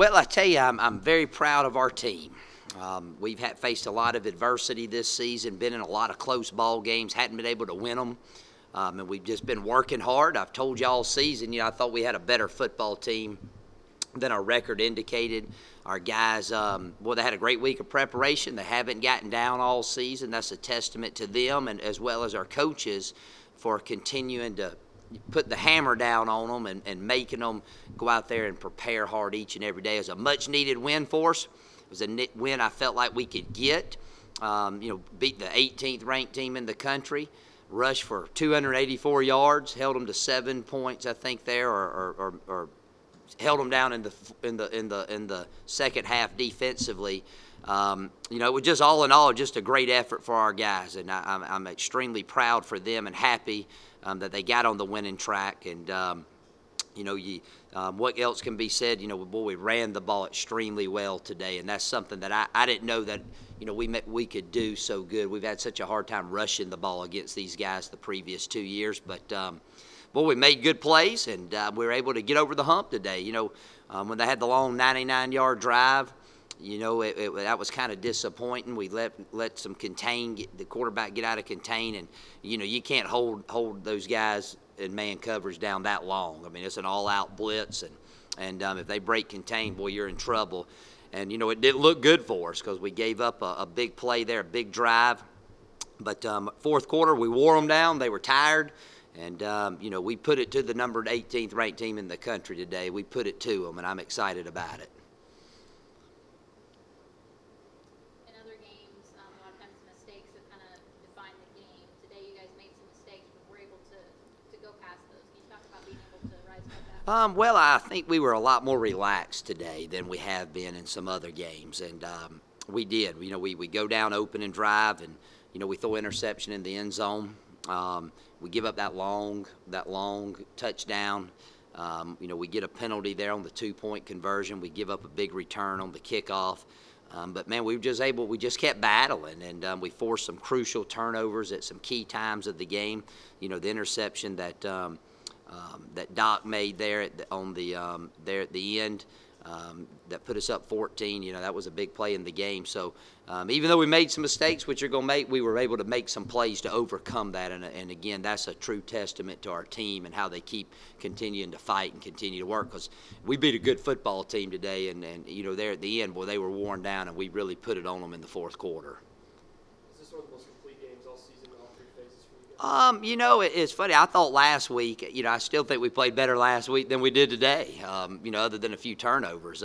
Well, I tell you, I'm very proud of our team. We've faced a lot of adversity this season, been in a lot of close ball games, hadn't been able to win them, and we've just been working hard. I've told you all season, I thought we had a better football team than our record indicated. Our guys, well, they had a great week of preparation. They haven't gotten down all season. That's a testament to them, and as well as our coaches for continuing to put the hammer down on them and making them go out there and prepare hard each and every day. It was a much-needed win for us. It was a win I felt like we could get. Beat the 18th ranked team in the country, rushed for 284 yards, held them to 7 points, I think there, or held them down in the second half defensively. It was just all in all just a great effort for our guys, and I'm extremely proud for them and happy that they got on the winning track. And what else can be said? We ran the ball extremely well today, and that's something that I didn't know that we could do so good. We've had such a hard time rushing the ball against these guys the previous 2 years, but we made good plays, and we were able to get over the hump today. When they had the long 99-yard drive, that was kind of disappointing. We let some the quarterback get out of contain, and you can't hold those guys in man coverage down that long. I mean, it's an all-out blitz, and if they break contain, boy, you're in trouble. And it didn't look good for us because we gave up a big play there, a big drive. But fourth quarter, we wore them down. They were tired. And, we put it to the numbered 18th ranked team in the country today. We put it to them, and I'm excited about it. In other games, a lot of times mistakes have kind of defined the game. Today you guys made some mistakes, but were able to go past those. Can you talk about being able to rise above that? Well, I think we were a lot more relaxed today than we have been in some other games. And we did. We go down opening drive, and, we throw interception in the end zone. We give up that long touchdown. We get a penalty there on the 2-point conversion. We give up a big return on the kickoff. But, man, we just kept battling, and we forced some crucial turnovers at some key times of the game. The interception that Doc made there there at the end that put us up 14. That was a big play in the game. So even though we made some mistakes, which you're going to make, we were able to make some plays to overcome that. And again, that's a true testament to our team and how they keep continuing to fight and continue to work, because we beat a good football team today. And there at the end, boy, they were worn down, and we really put it on them in the fourth quarter. Is this one of the most complete games all season in all three phases for you guys? It's funny. I thought last week, I still think we played better last week than we did today, other than a few turnovers.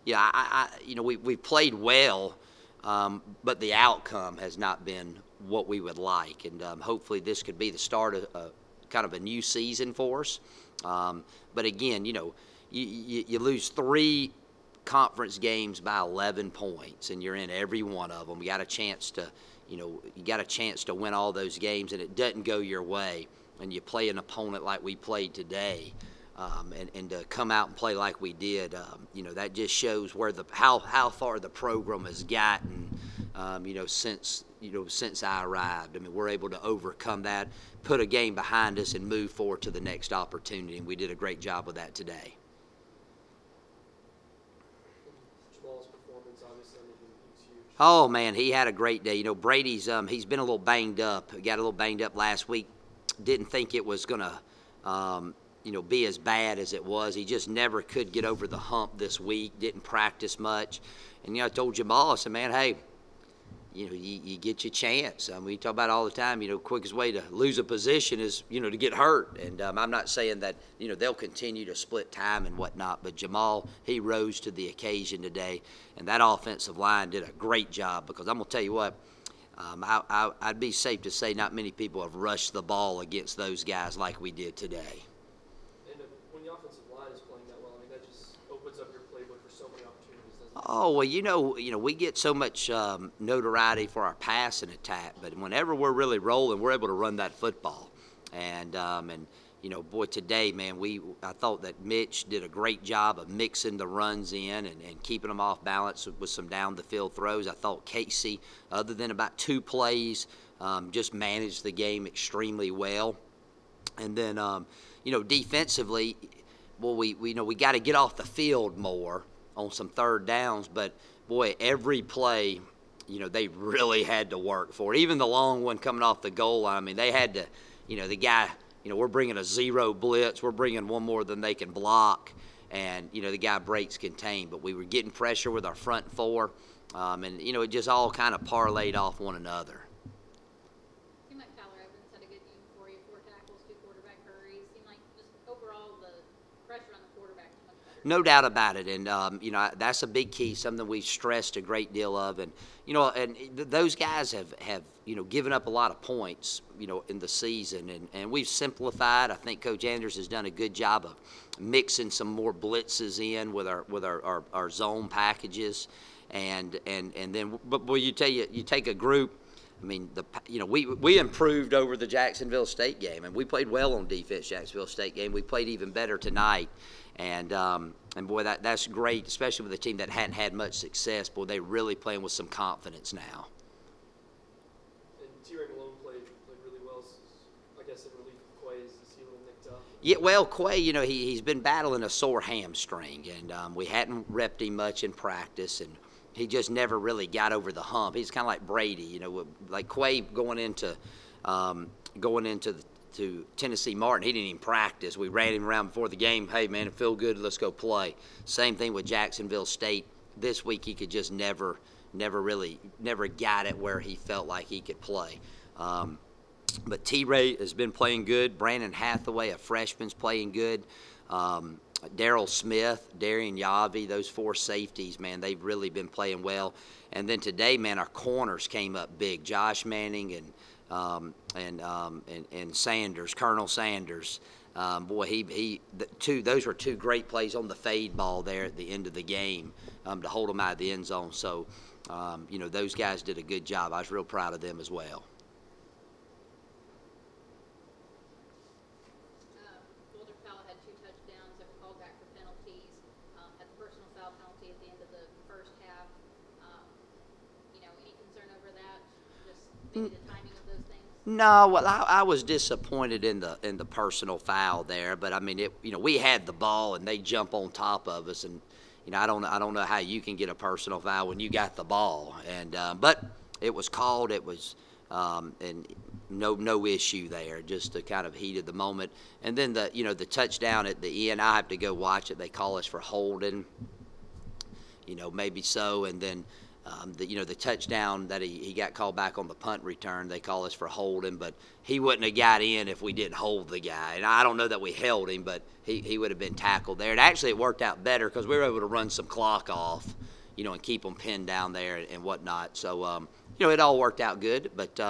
We played well, but the outcome has not been what we would like. And hopefully this could be the start of kind of a new season for us. But again, you lose 3 conference games by 11 points, and you're in every one of them. You got a chance to win all those games, and it doesn't go your way, and you play an opponent like we played today, and to come out and play like we did, that just shows how far the program has gotten, since I arrived. I mean, we're able to overcome that, put a game behind us, and move forward to the next opportunity, and we did a great job with that today. Jamal's performance, obviously, he was huge. Oh, man, he had a great day. Brady's he's been a little banged up. He got a little banged up last week. Didn't think it was going to, be as bad as it was. He just never could get over the hump this week, didn't practice much. And, I told Jamal, I said, man, hey, you get your chance. We talk about it all the time, quickest way to lose a position is, to get hurt. And I'm not saying that, they'll continue to split time and whatnot, but Jamal, he rose to the occasion today. And that offensive line did a great job, because I'm going to tell you what, I'd be safe to say not many people have rushed the ball against those guys like we did today. And when the offensive line is playing that well, that just opens up your playbook for so many opportunities, doesn't it? Oh, well, we get so much notoriety for our passing attack, but whenever we're really rolling, we're able to run that football. And boy, today, man, I thought that Mitch did a great job of mixing the runs in and keeping them off balance with some down-the-field throws. I thought Casey, other than about 2 plays, just managed the game extremely well. And then, defensively, well, we got to get off the field more. on some third downs, but boy, every play, they really had to work for it. Even the long one coming off the goal line, I mean, they had to, the guy, we're bringing a zero blitz, we're bringing one more than they can block, and, the guy breaks contain. But we were getting pressure with our front four, and, it just all kind of parlayed off one another. Seemed like Tyler Evans had a good game for you, 4 tackles, 2 quarterback hurries. Seemed like just overall the pressure on the quarterback was much better. No doubt about it, and that's a big key, something we've stressed a great deal of, and those guys have given up a lot of points, in the season, and we've simplified. I think Coach Anders has done a good job of mixing some more blitzes in with our zone packages, and then but boy, you take a group. I mean, we improved over the Jacksonville State game, and we played well on defense. Jacksonville State game, we played even better tonight, and boy, that's great, especially with a team that hadn't had much success. Boy, they're really playing with some confidence now. And T-Ray Malone played really well. I guess in relief of Quay, is he a little nicked up? Yeah, well, Quay, he's been battling a sore hamstring, and we hadn't repped him much in practice, and he just never really got over the hump. He's kind of like Brady, like Quay going into to Tennessee Martin. He didn't even practice. We ran him around before the game. Hey, man, it feel good. Let's go play. Same thing with Jacksonville State. This week he could just never got it where he felt like he could play. But T-Ray has been playing good. Brandon Hathaway, a freshman's playing good. Daryl Smith, Darian Yavi, those 4 safeties, man, they've really been playing well. And then today, man, our corners came up big. Josh Manning and Sanders, Colonel Sanders. Boy, those were 2 great plays on the fade ball there at the end of the game to hold them out of the end zone. So, those guys did a good job. I was real proud of them as well. Had 2 touchdowns that were called back for penalties. Had the personal foul penalty at the end of the first half. Any concern over that? Just maybe the timing of those things. No, well, I was disappointed in the personal foul there, but I mean, we had the ball and they jump on top of us, and I don't know how you can get a personal foul when you got the ball, and but it was called. It was and no issue there, just the kind of heat of the moment. And then the touchdown at the end, I have to go watch it. They call us for holding, maybe so. And then the touchdown that he got called back on the punt return, they call us for holding, but he wouldn't have got in if we didn't hold the guy. And I don't know that we held him, but he would have been tackled there. And actually it worked out better because we were able to run some clock off, and keep them pinned down there and whatnot. So, it all worked out good, but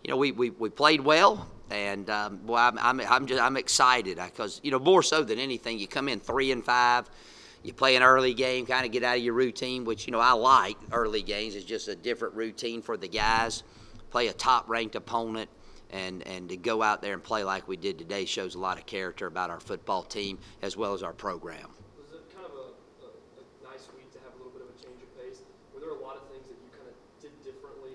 we played well, and boy, I'm excited because more so than anything, you come in 3-5, you play an early game, kind of get out of your routine, which I like. Early games is just a different routine for the guys. Play a top-ranked opponent, and to go out there and play like we did today shows a lot of character about our football team as well as our program. Was it kind of a nice week to have a little bit of a change of pace? Were there a lot of things that you kind of did differently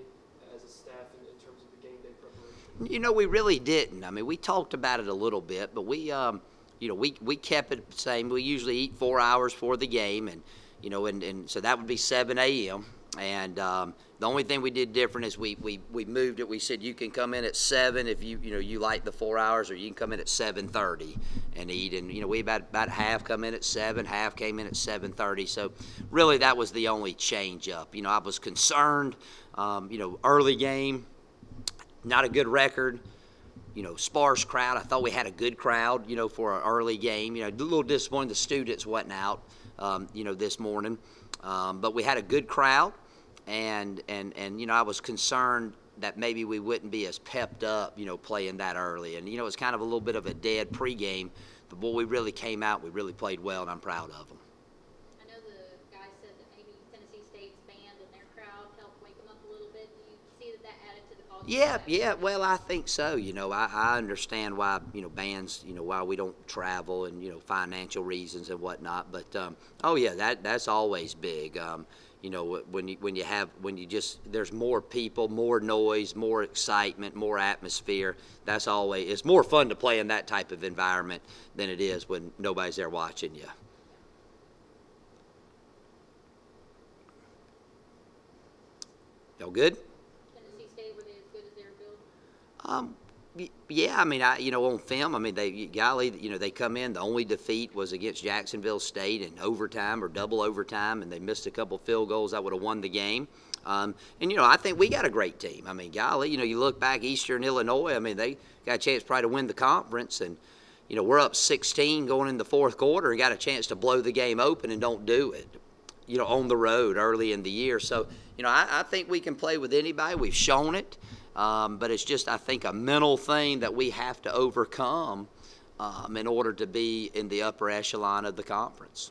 as a staff in terms of the game day preparation? We really didn't. I mean, we talked about it a little bit, but we kept it the same. We usually eat 4 hours for the game, and and so that would be 7 a.m. And the only thing we did different is we moved it. We said you can come in at 7 if you like the 4 hours, or you can come in at 7:30 and eat. And we about half come in at 7, half came in at 7:30. So really that was the only change up. I was concerned. Early game, not a good record. Sparse crowd. I thought we had a good crowd, for an early game. A little disappointed the students wasn't out, this morning. But we had a good crowd, and I was concerned that maybe we wouldn't be as pepped up, playing that early. And, it was kind of a little bit of a dead pregame. But, boy, we really came out. We really played well, and I'm proud of them. I know the guys said that maybe Tennessee State's band and their crowd helped wake them up a little bit. Do you see that added to the college? Yeah. Well, I think so. I understand why, bands, why we don't travel and, financial reasons and whatnot. But, that's always big. There's more people, more noise, more excitement, more atmosphere. It's more fun to play in that type of environment than it is when nobody's there watching you. Y'all good? Tennessee State, were they as good as they were billed? Yeah, I mean, on film, I mean, they come in. The only defeat was against Jacksonville State in overtime or double overtime, and they missed a couple field goals that would have won the game. And I think we got a great team. I mean, golly, you look back Eastern Illinois. I mean, they got a chance probably to win the conference, and we're up 16 going in the fourth quarter and got a chance to blow the game open and don't do it. On the road early in the year. So, I think we can play with anybody. We've shown it. But it's just, I think, a mental thing that we have to overcome in order to be in the upper echelon of the conference.